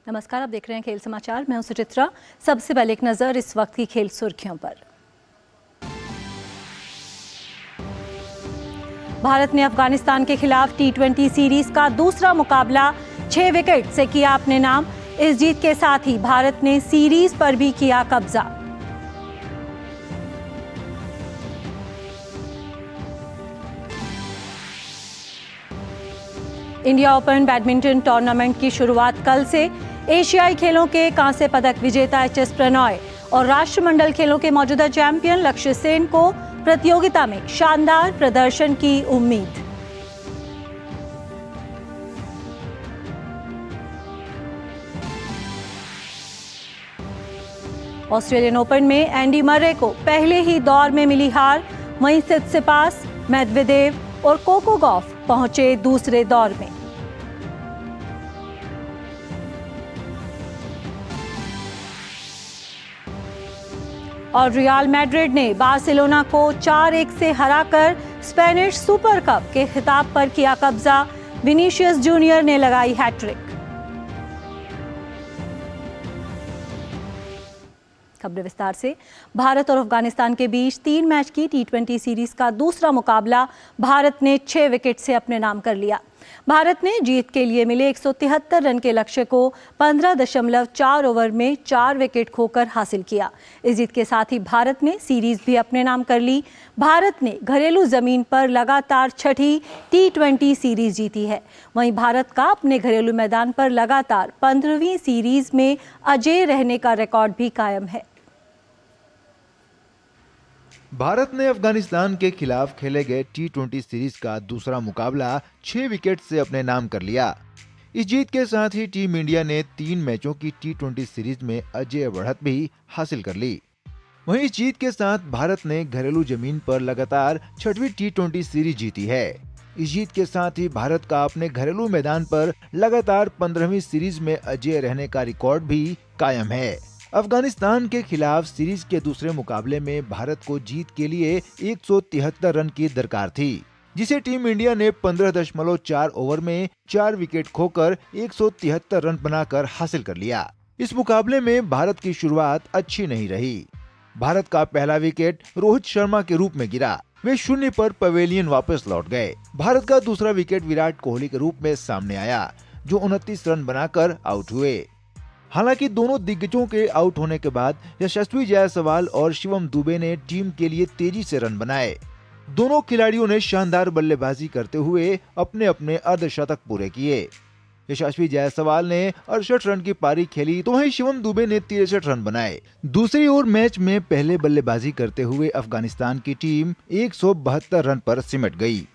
नमस्कार, आप देख रहे हैं खेल समाचार। मैं हूं सुचित्रा। सबसे पहले एक नजर इस वक्त की खेल सुर्खियों पर। भारत ने अफगानिस्तान के खिलाफ T20 सीरीज का दूसरा मुकाबला 6 विकेट से किया अपने नाम। इस जीत के साथ ही भारत ने सीरीज पर भी किया कब्जा। इंडिया ओपन बैडमिंटन टूर्नामेंट की शुरुआत कल से। एशियाई खेलों के कांस्य पदक विजेता एच.एस. प्रणॉय और राष्ट्रमंडल खेलों के मौजूदा चैंपियन लक्ष्य सेन को प्रतियोगिता में शानदार प्रदर्शन की उम्मीद। ऑस्ट्रेलियन ओपन में एंडी मर्रे को पहले ही दौर में मिली हार। वहीं सित्सिपास, मेदवेदेव और कोको गॉफ पहुंचे दूसरे दौर में। और रियल मैड्रिड ने बार्सिलोना को 4-1 से हराकर स्पेनिश सुपर कप के खिताब पर किया कब्जा। विनीशियस जूनियर ने लगाई हैट्रिक। खबरें विस्तार से। भारत और अफगानिस्तान के बीच 3 मैच की T20 सीरीज का दूसरा मुकाबला भारत ने 6 विकेट से अपने नाम कर लिया। भारत ने जीत के लिए मिले 173 रन के लक्ष्य को 15.4 ओवर में 4 विकेट खोकर हासिल किया। इस जीत के साथ ही भारत ने सीरीज भी अपने नाम कर ली। भारत ने घरेलू जमीन पर लगातार 6ठी T20 सीरीज जीती है। वहीं भारत का अपने घरेलू मैदान पर लगातार 15वीं सीरीज में अजेय रहने का रिकॉर्ड भी कायम है। भारत ने अफगानिस्तान के खिलाफ खेले गए T20 सीरीज का दूसरा मुकाबला 6 विकेट से अपने नाम कर लिया। इस जीत के साथ ही टीम इंडिया ने 3 मैचों की T20 सीरीज में अजेय बढ़त भी हासिल कर ली। वहीं इस जीत के साथ भारत ने घरेलू जमीन पर लगातार 6वीं T20 सीरीज जीती है। इस जीत के साथ ही भारत का अपने घरेलू मैदान पर लगातार 15वीं सीरीज में अजेय रहने का रिकॉर्ड भी कायम है। अफगानिस्तान के खिलाफ सीरीज के दूसरे मुकाबले में भारत को जीत के लिए 173 रन की दरकार थी, जिसे टीम इंडिया ने 15.4 ओवर में 4 विकेट खोकर 173 रन बनाकर हासिल कर लिया। इस मुकाबले में भारत की शुरुआत अच्छी नहीं रही। भारत का पहला विकेट रोहित शर्मा के रूप में गिरा। वे 0 पर पवेलियन वापस लौट गए। भारत का दूसरा विकेट विराट कोहली के रूप में सामने आया, जो 29 रन बनाकर आउट हुए। हालांकि दोनों दिग्गजों के आउट होने के बाद यशस्वी जायसवाल और शिवम दुबे ने टीम के लिए तेजी से रन बनाए। दोनों खिलाड़ियों ने शानदार बल्लेबाजी करते हुए अपने अपने अर्धशतक पूरे किए। यशस्वी जायसवाल ने 68 रन की पारी खेली, तो वहीं शिवम दुबे ने 63 रन बनाए। दूसरी ओर मैच में पहले बल्लेबाजी करते हुए अफगानिस्तान की टीम 172 रन पर सिमट गई।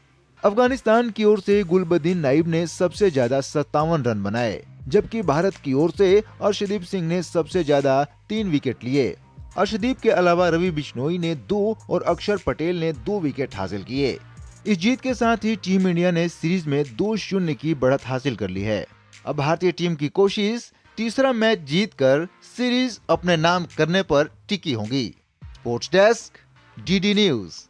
अफगानिस्तान की ओर से गुलबदीन नाइब ने सबसे ज्यादा 57 रन बनाए, जबकि भारत की ओर से अर्शदीप सिंह ने सबसे ज्यादा 3 विकेट लिए। अर्शदीप के अलावा रवि बिश्नोई ने 2 और अक्षर पटेल ने 2 विकेट हासिल किए। इस जीत के साथ ही टीम इंडिया ने सीरीज में 2-0 की बढ़त हासिल कर ली है। अब भारतीय टीम की कोशिश तीसरा मैच जीतकर सीरीज अपने नाम करने पर टिकी होगी। Sports desk, DD news.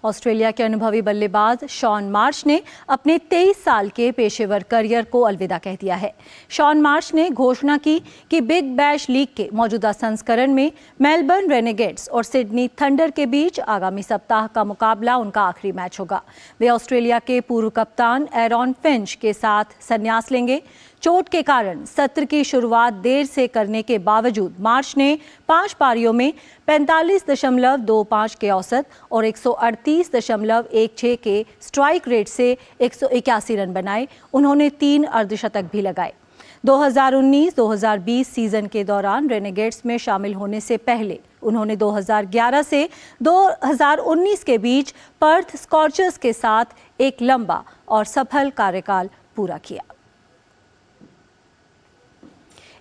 Australia के अनुभवी बल्लेबाज शॉन मार्श ने अपने 23 साल के पेशेवर करियर को अलविदा कह दिया है। शॉन मार्श ने घोषणा की कि बिग बैश लीग के मौजूदा संस्करण में मेलबर्न रेनेगेड्स और सिडनी थंडर के बीच आगामी सप्ताह का मुकाबला उनका आखिरी मैच होगा। वे ऑस्ट्रेलिया के पूर्व कप्तान एरॉन फिंच के साथ संन्यास लेंगे। चोट के कारण सत्र की शुरुआत देर से करने के बावजूद मार्श ने 5 पारियों में 45.25 के औसत और 138.16 के स्ट्राइक रेट से 181 रन बनाए। उन्होंने 3 अर्धशतक भी लगाए। 2019-2020 सीजन के दौरान रेनेगेड्स में शामिल होने से पहले उन्होंने 2011 से 2019 के बीच पर्थ स्कॉर्चर्स के साथ एक लंबा और सफल कार्यकाल पूरा किया।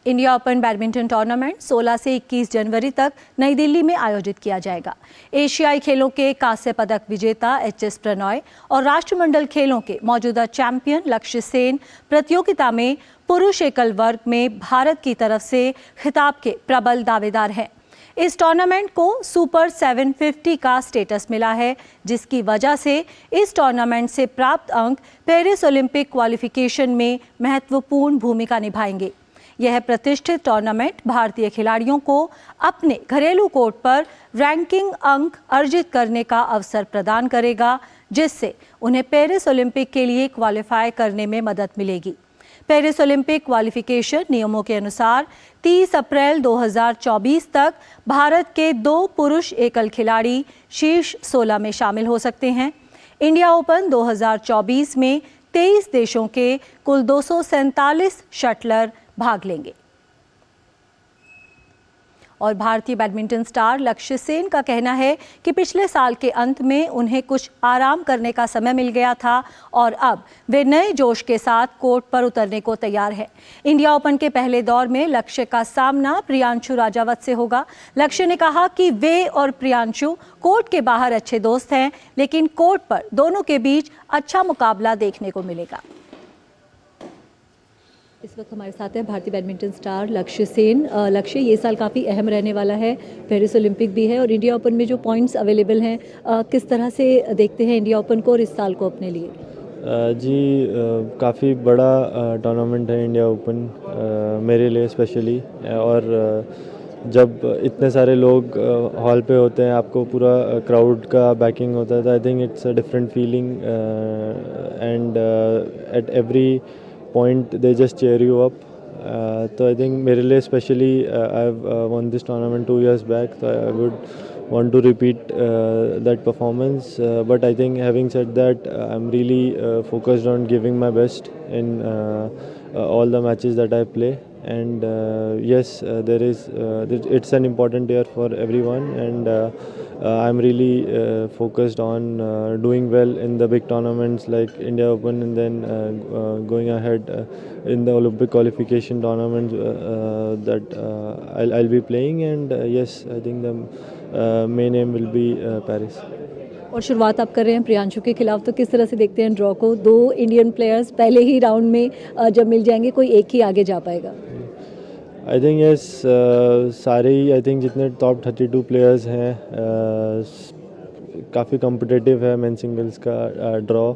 इंडिया ओपन बैडमिंटन टूर्नामेंट 16 से 21 जनवरी तक नई दिल्ली में आयोजित किया जाएगा। एशियाई खेलों के कांस्य पदक विजेता एच.एस. प्रणॉय और राष्ट्रमंडल खेलों के मौजूदा चैंपियन लक्ष्य सेन प्रतियोगिता में पुरुष एकल वर्ग में भारत की तरफ से खिताब के प्रबल दावेदार हैं। इस टूर्नामेंट को सुपर 750 का स्टेटस मिला है, जिसकी वजह से इस टूर्नामेंट से प्राप्त अंक पेरिस ओलंपिक क्वालिफिकेशन में महत्वपूर्ण भूमिका निभाएंगे। यह प्रतिष्ठित टूर्नामेंट भारतीय खिलाड़ियों को अपने घरेलू कोर्ट पर रैंकिंग अंक अर्जित करने का अवसर प्रदान करेगा, जिससे उन्हें पेरिस ओलंपिक के लिए क्वालिफाई करने में मदद मिलेगी। पेरिस ओलंपिक क्वालिफिकेशन नियमों के अनुसार 30 अप्रैल 2024 तक भारत के 2 पुरुष एकल खिलाड़ी शीर्ष 16 में शामिल हो सकते हैं। इंडिया ओपन 2024 में 23 देशों के कुल 247 शटलर भाग लेंगे। और भारतीय बैडमिंटन स्टार लक्ष्य सेन का कहना है कि पिछले साल के अंत में उन्हें कुछ आराम करने का समय मिल गया था और अब वे नए जोश के साथ कोर्ट पर उतरने को तैयार है। इंडिया ओपन के पहले दौर में लक्ष्य का सामना प्रियांशु राजावत से होगा। लक्ष्य ने कहा कि वे और प्रियांशु कोर्ट के बाहर अच्छे दोस्त हैं, लेकिन कोर्ट पर दोनों के बीच अच्छा मुकाबला देखने को मिलेगा। इस वक्त हमारे साथ है भारतीय बैडमिंटन स्टार लक्ष्य सेन। लक्ष्य, ये साल काफ़ी अहम रहने वाला है, पेरिस ओलंपिक भी है और इंडिया ओपन में जो पॉइंट्स अवेलेबल हैं, किस तरह से देखते हैं इंडिया ओपन को और इस साल को अपने लिए? जी, काफ़ी बड़ा टूर्नामेंट है इंडिया ओपन मेरे लिए स्पेशली। और जब इतने सारे लोग हॉल पे होते हैं, आपको पूरा क्राउड का बैकिंग होता है, तो I think it's a different feeling and at every point they just cheer you up. So I think मेरे लिए especially I've won this tournament 2 years back, so I would want to repeat that performance. But I think having said that, I'm really focused on giving my best in all the matches that I play. And yes, it's an important year for everyone, and I'm really focused on doing well in the big tournaments like India Open, and then going ahead in the Olympic qualification tournaments that I'll be playing. And yes, I think the main aim will be Paris. और शुरुआत आप कर रहे हैं प्रियांशु के खिलाफ, तो किस तरह से देखते हैं ड्रॉ को? 2 इंडियन प्लेयर्स पहले ही राउंड में जब मिल जाएंगे, कोई एक ही आगे जा पाएगा? आई थिंक यस, सारे ही आई थिंक जितने टॉप 32 प्लेयर्स हैं, काफ़ी कम्पिटिटिव है मेन सिंगल्स का ड्रॉ।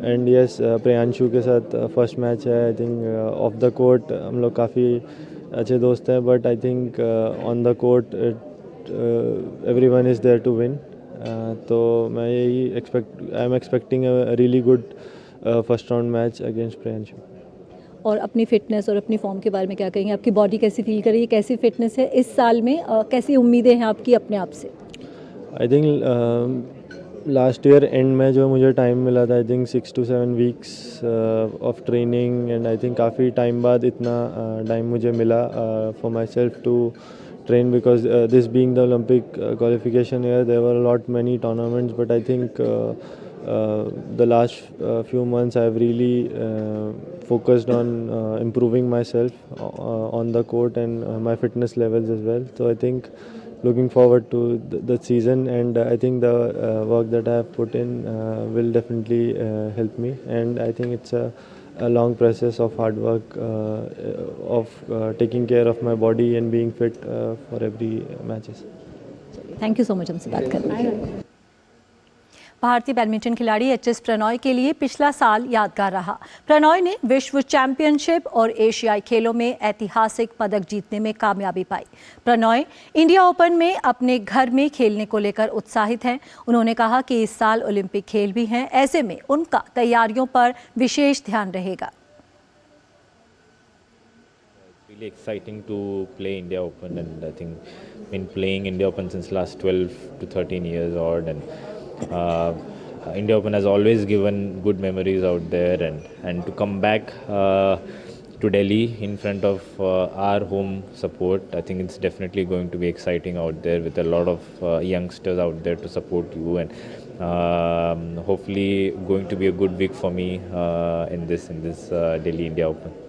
एंड यस, प्रियांशु के साथ फर्स्ट मैच है। I think off the court हम लोग काफ़ी अच्छे दोस्त हैं, but I think on the court everyone is there to win. तो मैं यही I am expecting a really good first round match against Priyanshu. और अपनी फिटनेस और अपनी फॉर्म के बारे में क्या कहेंगे? आपकी बॉडी कैसी फील कर रही है, कैसी फिटनेस है इस साल में, कैसी उम्मीदें हैं आपकी अपने आप से? I think last year end में जो मुझे टाइम मिला था, I think 6 to 7 weeks of training, and I think काफ़ी टाइम बाद इतना टाइम मुझे मिला for myself to train, because this being the Olympic qualification year, there were many tournaments, but I think the last few months I've really focused on improving myself on the court and my fitness levels as well. So I think looking forward to the season, and I think the work that I have put in will definitely help me, and I think it's a long process of hard work, of taking care of my body and being fit for every matches. Thank you so much हमसे बात करने के लिए। भारतीय badminton खिलाड़ी HS. Prannoy के लिए पिछला साल यादगार रहा। प्रणॉय ने विश्व चैंपियनशिप और एशियाई खेलों में ऐतिहासिक पदक जीतने में कामयाबी पाई। प्रणॉय इंडिया ओपन में अपने घर में खेलने को लेकर उत्साहित हैं। उन्होंने कहा कि इस साल ओलंपिक खेल भी हैं, ऐसे में उनका तैयारियों पर विशेष ध्यान रहेगा। Really exciting to play India Open, and I think been playing India Open since last 12 to 13 years odd, and India Open has always given good memories out there, and to come back to Delhi in front of our home support, I think it's definitely going to be exciting out there with a lot of youngsters out there to support you, and hopefully going to be a good week for me in this Delhi India Open.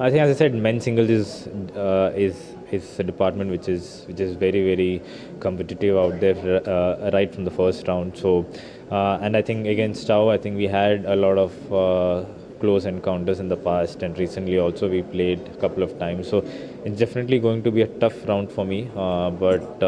I think, as I said, men's singles is a department which is very, very competitive out there right from the first round. So, and I think against Tao, I think we had a lot of close encounters in the past, and recently also we played a couple of times. So it's definitely going to be a tough round for me, but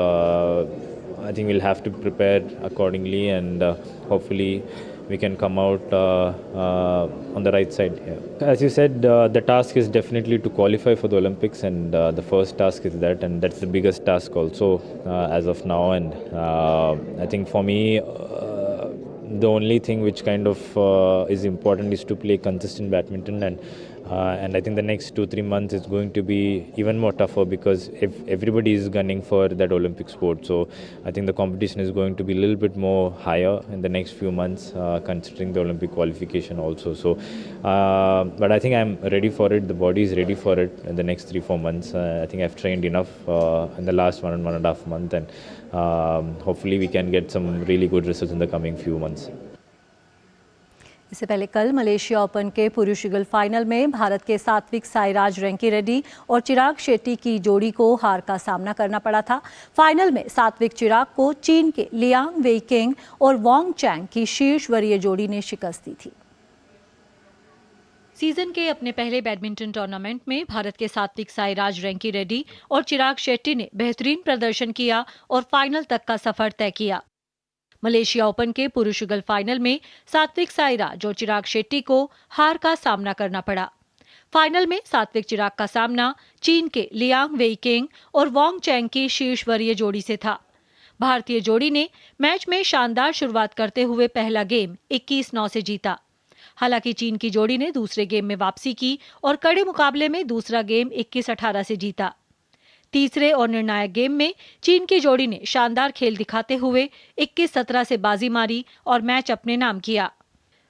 I think we'll have to prepare accordingly, and hopefully we can come out on the right side here. As you said, the task is definitely to qualify for the Olympics, and the first task is that, and that's the biggest task also as of now. And I think for me, the only thing which kind of is important is to play consistent badminton, and I think the next 2-3 months is going to be even more tougher, because if everybody is gunning for that Olympic sport. So I think the competition is going to be a little bit more higher in the next few months, considering the Olympic qualification also. So but I think I'm ready for it, the body is ready for it in the next 3-4 months. I think I've trained enough in the last 1.5 months, and hopefully we can get some really good results in the coming few months. इससे पहले कल Malaysia open के पुरुष युगल final में भारत के सात्विक साईराज रैंकीरेड्डी और चिराग शेट्टी की जोड़ी को हार का सामना करना पड़ा था। फाइनल में सात्विक चिराग को चीन के लियांग वेइकिंग और वांग चैंग की शीर्ष वरीय जोड़ी ने शिकस्त दी थी। सीजन के अपने पहले बैडमिंटन टूर्नामेंट में भारत के सात्विक साईराज रैंकीरेड्डी और चिराग शेट्टी ने बेहतरीन प्रदर्शन किया और फाइनल तक का सफर तय किया। मलेशिया ओपन के पुरुष युगल फाइनल में सात्विक साईराज और चिराग शेट्टी को हार का सामना करना पड़ा। फाइनल में सात्विक चिराग का सामना चीन के लियांग वेइकिंग और वांग चैंग की शीर्ष वरीय जोड़ी से था। भारतीय जोड़ी ने मैच में शानदार शुरुआत करते हुए पहला गेम 21-9 से जीता। हालांकि चीन की जोड़ी ने दूसरे गेम में वापसी की और कड़े मुकाबले में दूसरा गेम 21-18 से जीता। तीसरे और निर्णायक गेम में चीन की जोड़ी ने शानदार खेल दिखाते हुए 21-17 से बाजी मारी और मैच अपने नाम किया।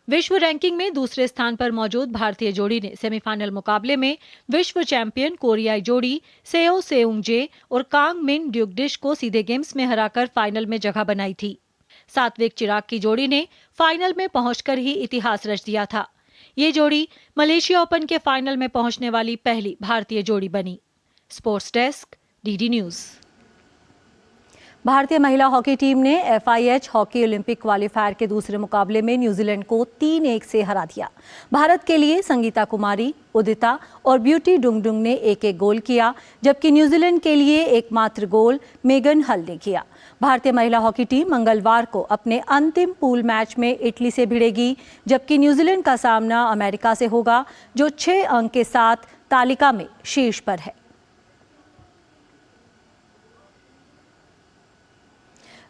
विश्व रैंकिंग में दूसरे स्थान पर मौजूद भारतीय जोड़ी ने सेमीफाइनल मुकाबले में विश्व चैंपियन कोरियाई जोड़ी सेओ सेउंगजे और कांग मिन ड्यूकडिश को सीधे गेम्स में हराकर फाइनल में जगह बनाई थी। सात्विक चिराग की जोड़ी ने फाइनल में पहुंचकर ही इतिहास रच दिया था। ये जोड़ी मलेशिया ओपन के फाइनल में पहुंचने वाली पहली भारतीय जोड़ी बनी। Sports desk, DD news. भारतीय महिला हॉकी टीम ने FIH हॉकी ओलंपिक क्वालिफायर के दूसरे मुकाबले में न्यूजीलैंड को 3-1 से हरा दिया। भारत के लिए संगीता कुमारी, उदिता और ब्यूटी डुंगडुंग ने एक गोल किया, जबकि न्यूजीलैंड के लिए एकमात्र गोल मेगन हल ने किया। भारतीय महिला हॉकी टीम मंगलवार को अपने अंतिम पूल मैच में इटली से भिड़ेगी, जबकि न्यूजीलैंड का सामना अमेरिका से होगा, जो 6 अंक के साथ तालिका में शीर्ष पर है।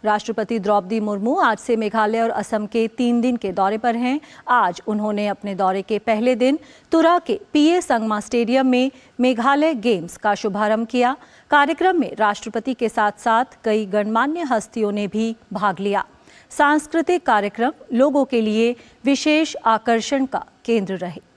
राष्ट्रपति द्रौपदी मुर्मू आज से मेघालय और असम के 3 दिन के दौरे पर हैं। आज उन्होंने अपने दौरे के पहले दिन तुरा के PA संगमा स्टेडियम में मेघालय गेम्स का शुभारंभ किया। कार्यक्रम में राष्ट्रपति के साथ साथ कई गणमान्य हस्तियों ने भी भाग लिया। सांस्कृतिक कार्यक्रम लोगों के लिए विशेष आकर्षण का केंद्र रहे।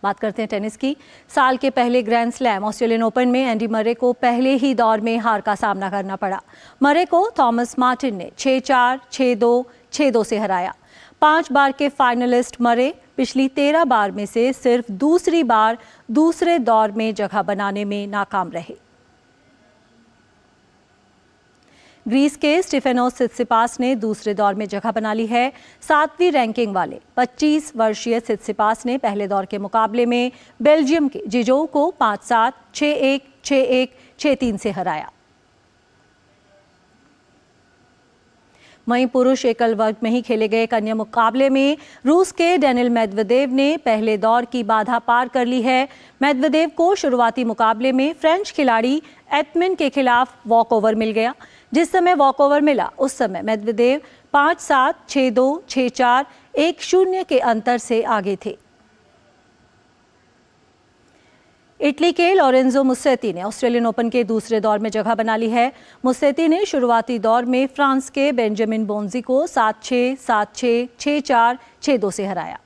बात करते हैं टेनिस की। साल के पहले ग्रैंड स्लैम ऑस्ट्रेलियन ओपन में एंडी मरे को पहले ही दौर में हार का सामना करना पड़ा। मरे को थॉमस मार्टिन ने 6-4, 6-2, 6-2 से हराया। 5 बार के फाइनलिस्ट मरे पिछली 13 बार में से सिर्फ दूसरी बार दूसरे दौर में जगह बनाने में नाकाम रहे। ग्रीस के स्टीफेनोस सित्सिपास ने दूसरे दौर में जगह बना ली है। 7वीं रैंकिंग वाले 25 वर्षीय सित्सिपास ने पहले दौर के मुकाबले में बेल्जियम के जिजो को 5-7, 6-1, 6-1, 6-3 से हराया। वहीं पुरुष एकल वर्ग में ही खेले गए अन्य मुकाबले में रूस के डेनिल मेदवेदेव ने पहले दौर की बाधा पार कर ली है। मेदवेदेव को शुरुआती मुकाबले में फ्रेंच खिलाड़ी एथमिन के खिलाफ वॉकओवर मिल गया। जिस समय वॉकओवर मिला उस समय मेदवेदेव 5-7, 6-2, 6-4, 1-0 के अंतर से आगे थे। इटली के लोरेंजो मुसेती ने ऑस्ट्रेलियन ओपन के दूसरे दौर में जगह बना ली है। मुसेती ने शुरुआती दौर में फ्रांस के बेंजामिन बोंजी को 7-6, 7-6, 6-4, 6-2 से हराया।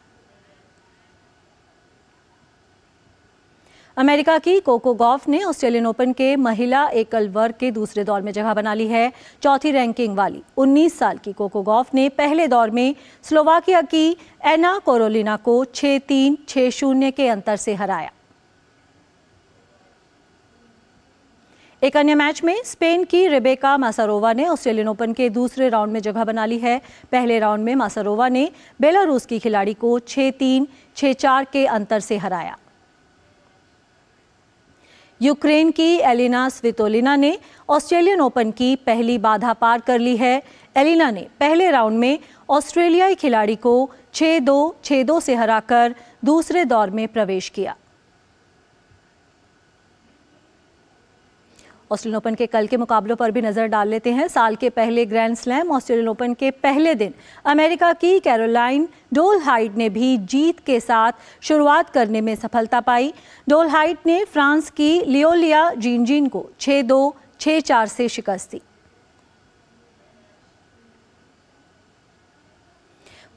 अमेरिका की कोको गॉफ ने ऑस्ट्रेलियन ओपन के महिला एकल वर्ग के दूसरे दौर में जगह बना ली है। चौथी रैंकिंग वाली 19 साल की कोको गॉफ ने पहले दौर में स्लोवाकिया की एना कोरोलिना को 6-3, 6-0 के अंतर से हराया। एक अन्य मैच में स्पेन की रेबेका मासारोवा ने ऑस्ट्रेलियन ओपन के दूसरे राउंड में जगह बना ली है। पहले राउंड में मासारोवा ने बेलारूस की खिलाड़ी को 6-3, 6-4 के अंतर से हराया। यूक्रेन की एलिना स्वितोलिना ने ऑस्ट्रेलियन ओपन की पहली बाधा पार कर ली है। एलिना ने पहले राउंड में ऑस्ट्रेलियाई खिलाड़ी को 6-2, 6-2 से हराकर दूसरे दौर में प्रवेश किया। ऑस्ट्रेलियन ओपन के कल के मुकाबलों पर भी नजर डाल लेते हैं। साल के पहले ग्रैंड स्लैम ऑस्ट्रेलियन ओपन के पहले दिन अमेरिका की कैरोलाइन डोलहाइड ने भी जीत के साथ शुरुआत करने में सफलता पाई। डोलहाइड ने फ्रांस की लियोलिया जिनजिन को 6-2, 6-4 से शिकस्त दी।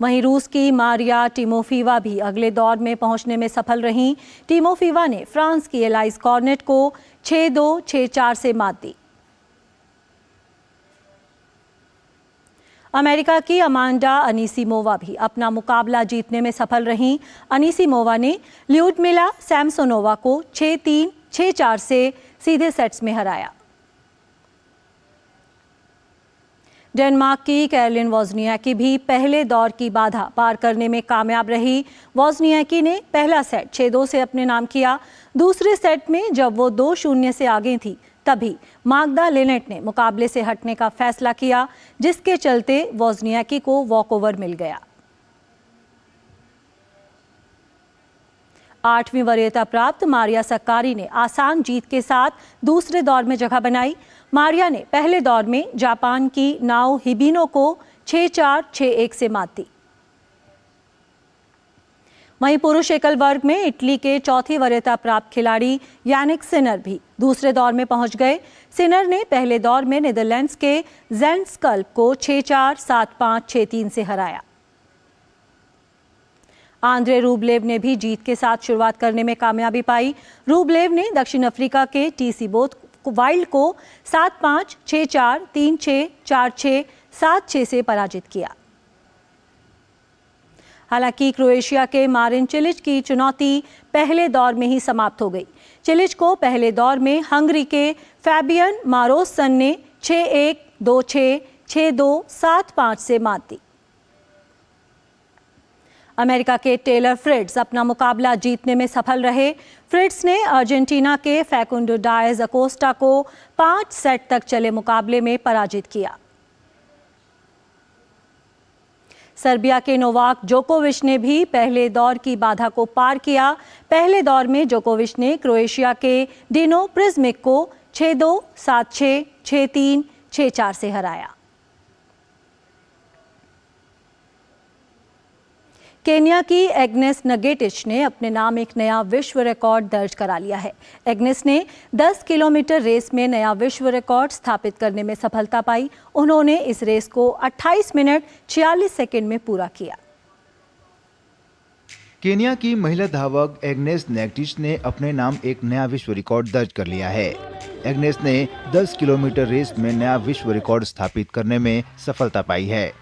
वहीं रूस की मारिया टिमोफीवा भी अगले दौर में पहुंचने में सफल रहीं। टिमोफीवा ने फ्रांस की एलाइज कॉर्नेट को 6-2, 6-4 से मात दी। अमेरिका की अमांडा अनीसिमोवा भी अपना मुकाबला जीतने में सफल रहीं। अनीसिमोवा ने ल्यूडमिला सैमसोनोवा को 6-3, 6-4 से सीधे सेट्स में हराया। डेनमार्क की कैरोलिन वोजनियाकी भी पहले दौर की बाधा पार करने में कामयाब रही। वोजनियाकी ने पहला सेट 6-2 से अपने नाम किया। दूसरे सेट में जब वो 2-0 से आगे थी तभी माग्दा लेनेट ने मुकाबले से हटने का फैसला किया, जिसके चलते वोजनियाकी को वॉकओवर मिल गया। 8वीं वरीयता प्राप्त मारिया सक्कारी ने आसान जीत के साथ दूसरे दौर में जगह बनाई। मारिया ने पहले दौर में जापान की नाओ हिबिनो को 6-4, 6-1 से मात दी। वहीं पुरुष एकल वर्ग में इटली के चौथी वरीयता प्राप्त खिलाड़ी यानिक सिनर भी दूसरे दौर में पहुंच गए। सिनर ने पहले दौर में नीदरलैंड्स के ज़ेंस्कल्प को 6-4, 7-5, 6-3 से हराया। आंद्रे रूबलेव ने भी जीत के साथ शुरुआत करने में कामयाबी पाई। रूबलेव ने दक्षिण अफ्रीका के टी बोथ वाइल्ड को 7-5, 6-4, 3-6, 4-6, 7-6 से पराजित किया। हालांकि क्रोएशिया के मारिन चिलिच की चुनौती पहले दौर में ही समाप्त हो गई। चिलिच को पहले दौर में हंगरी के फैबियन मारोसन ने 6-1, 2-6, 6-2, 7-5 से मात दी। अमेरिका के टेलर फ्रिट्ज अपना मुकाबला जीतने में सफल रहे। फ्रिट्ज ने अर्जेंटीना के फैकुंडो डायज अकोस्टा को 5 सेट तक चले मुकाबले में पराजित किया। सर्बिया के नोवाक जोकोविच ने भी पहले दौर की बाधा को पार किया। पहले दौर में जोकोविच ने क्रोएशिया के डिनो प्रिज्मिक को 6-2, 7-6, 6-3, 6-4 से हराया। केन्या की एग्नेस नगेटिच ने अपने नाम एक नया विश्व रिकॉर्ड दर्ज करा लिया है। एग्नेस ने 10 किलोमीटर रेस में नया विश्व रिकॉर्ड स्थापित करने में सफलता पाई। उन्होंने इस रेस को 28 मिनट 46 सेकंड में पूरा किया। केन्या की महिला धावक एग्नेस नेगटिच ने अपने नाम एक नया विश्व रिकॉर्ड दर्ज कर लिया है। एग्नेस ने 10 किलोमीटर रेस में नया विश्व रिकॉर्ड स्थापित करने में सफलता पाई है।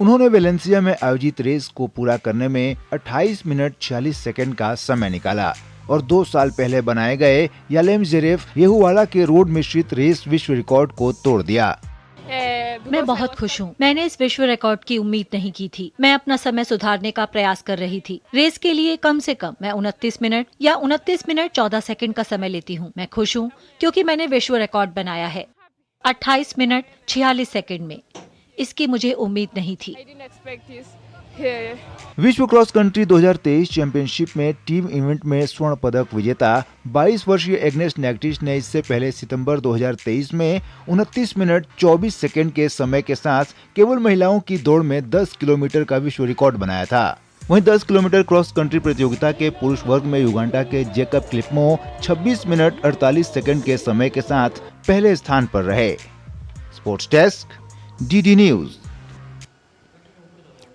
उन्होंने वेलेंसिया में आयोजित रेस को पूरा करने में 28 मिनट 46 सेकंड का समय निकाला और 2 साल पहले बनाए गए यालेमजेरेफ येहुवाला के रोड मिश्रित रेस विश्व रिकॉर्ड को तोड़ दिया। मैं बहुत खुश हूँ। मैंने इस विश्व रिकॉर्ड की उम्मीद नहीं की थी। मैं अपना समय सुधारने का प्रयास कर रही थी। रेस के लिए कम से कम मैं 29 मिनट या 29 मिनट 14 सेकंड का समय लेती हूँ। मैं खुश हूँ क्योंकि मैंने विश्व रिकॉर्ड बनाया है 28 मिनट 46 सेकंड में। इसकी मुझे उम्मीद नहीं थी। विश्व क्रॉस कंट्री 2023 चैंपियनशिप में टीम इवेंट में स्वर्ण पदक विजेता 22 वर्षीय एग्नेस नेगटिच ने इससे पहले सितंबर 2023 में 29 मिनट 24 सेकंड के समय के साथ केवल महिलाओं की दौड़ में 10 किलोमीटर का विश्व रिकॉर्ड बनाया था। वहीं 10 किलोमीटर क्रॉस कंट्री प्रतियोगिता के पुरुष वर्ग में युगांडा के जेकब क्लिपमो 26 मिनट 48 सेकंड के समय के साथ पहले स्थान पर रहे। Sports desk, DD news.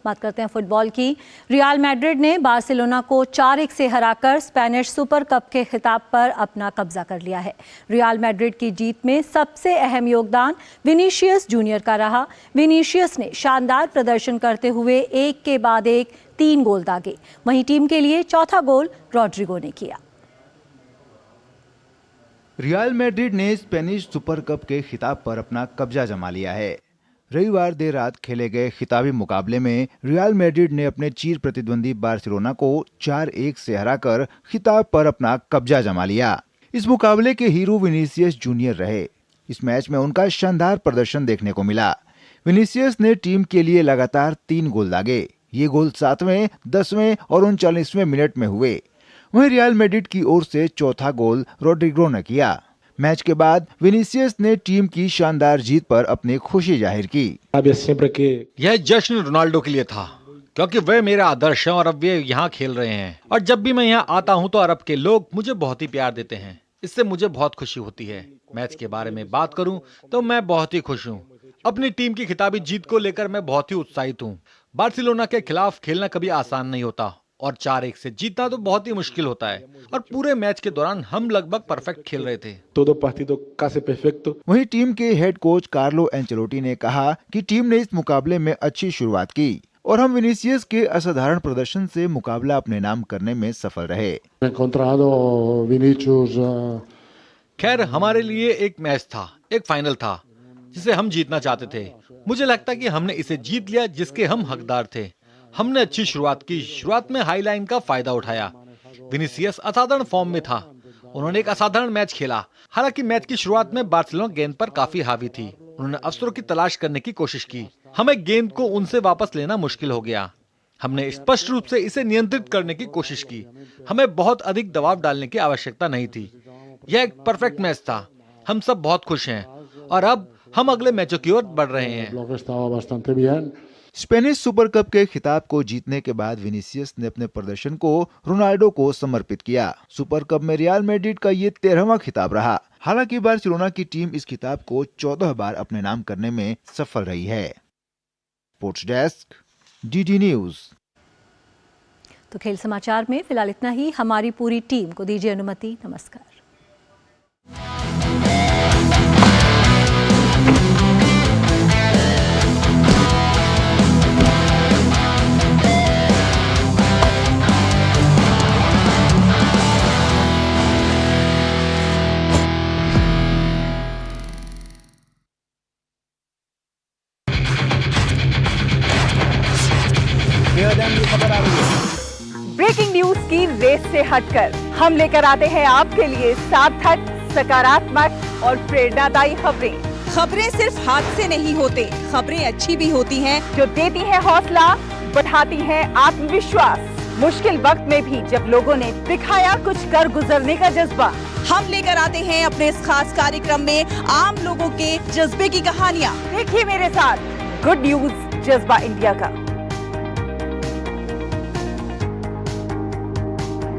बात करते हैं फुटबॉल की। रियल मैड्रिड ने बार्सिलोना को 4-1 से हराकर स्पेनिश सुपर कप के खिताब पर अपना कब्जा कर लिया है। रियल मैड्रिड की जीत में सबसे अहम योगदान विनीशियस जूनियर का रहा। विनीशियस ने शानदार प्रदर्शन करते हुए एक के बाद एक 3 गोल दागे। वहीं टीम के लिए चौथा गोल रॉड्रिगो ने किया। रियल मैड्रिड ने स्पेनिश सुपर कप के खिताब पर अपना कब्जा जमा लिया है। रविवार देर रात खेले गए खिताबी मुकाबले में रियल मैड्रिड ने अपने चीर प्रतिद्वंदी बार्सिलोना को 4-1 से हराकर खिताब पर अपना कब्जा जमा लिया। इस मुकाबले के हीरो विनीसियस जूनियर रहे। इस मैच में उनका शानदार प्रदर्शन देखने को मिला। विनीसियस ने टीम के लिए लगातार 3 गोल दागे। ये गोल 7वें, 10वें और 39वें मिनट में हुए। वहीं रियल मैड्रिड की ओर से चौथा गोल रोड्रिगो ने किया। मैच के बाद विनीसियस ने टीम की शानदार जीत पर अपनी खुशी जाहिर की। यह जश्न रोनाल्डो के लिए था, क्योंकि वे मेरा आदर्श हैं और अब वे यहाँ खेल रहे हैं। और जब भी मैं यहाँ आता हूँ तो अरब के लोग मुझे बहुत ही प्यार देते हैं। इससे मुझे बहुत खुशी होती है। मैच के बारे में बात करूं तो मैं बहुत ही खुश हूं। अपनी टीम की खिताबी जीत को लेकर मैं बहुत ही उत्साहित हूं। बार्सिलोना के खिलाफ खेलना कभी आसान नहीं होता और 4-1 से जीतना तो बहुत ही मुश्किल होता है। और पूरे मैच के दौरान हम लगभग परफेक्ट खेल रहे थे। वहीं टीम के हेड कोच कार्लो एंचेलोटी ने कहा कि टीम ने इस मुकाबले में अच्छी शुरुआत की और हम विनीसियस के असाधारण प्रदर्शन से मुकाबला अपने नाम करने में सफल रहे। खैर, हमारे लिए एक मैच था, एक फाइनल था जिसे हम जीतना चाहते थे। मुझे लगता कि हमने इसे जीत लिया जिसके हम हकदार थे। हमने अच्छी शुरुआत की। शुरुआत में हाई लाइन का फायदा उठाया। विनीसियस असाधारण फॉर्म में था। उन्होंने एक असाधारण मैच खेला। हालांकि मैच की शुरुआत में बार्सिलोना गेंद पर काफी हावी थी। उन्होंने अवसरों की तलाश करने की कोशिश की। हमें गेंद को उनसे वापस लेना मुश्किल हो गया। हमने स्पष्ट रूप से इसे नियंत्रित करने की कोशिश की। हमें बहुत अधिक दबाव डालने की आवश्यकता नहीं थी। यह एक परफेक्ट मैच था। हम सब बहुत खुश हैं और अब हम अगले मैचों की ओर बढ़ रहे हैं। स्पेनिश सुपर कप के खिताब को जीतने के बाद विनीसियस ने अपने प्रदर्शन को रोनाल्डो को समर्पित किया। सुपर कप में रियल मैड्रिड का ये 13वां खिताब रहा। हालांकि बार्सिलोना की टीम इस खिताब को 14 बार अपने नाम करने में सफल रही है। Sports desk, DD news. तो खेल समाचार में फिलहाल इतना ही। हमारी पूरी टीम को दीजिए अनुमति। नमस्कार। ब्रेकिंग न्यूज की रेस से हटकर हम लेकर आते हैं आपके लिए सार्थक, सकारात्मक और प्रेरणादायी खबरें। खबरें सिर्फ हाथ से नहीं होते, खबरें अच्छी भी होती हैं जो देती है हौसला, बढ़ाती है आत्मविश्वास। मुश्किल वक्त में भी जब लोगों ने दिखाया कुछ कर गुजरने का जज्बा, हम लेकर आते हैं अपने इस खास कार्यक्रम में आम लोगों के जज्बे की कहानियाँ। देखिए मेरे साथ गुड न्यूज जज्बा इंडिया का।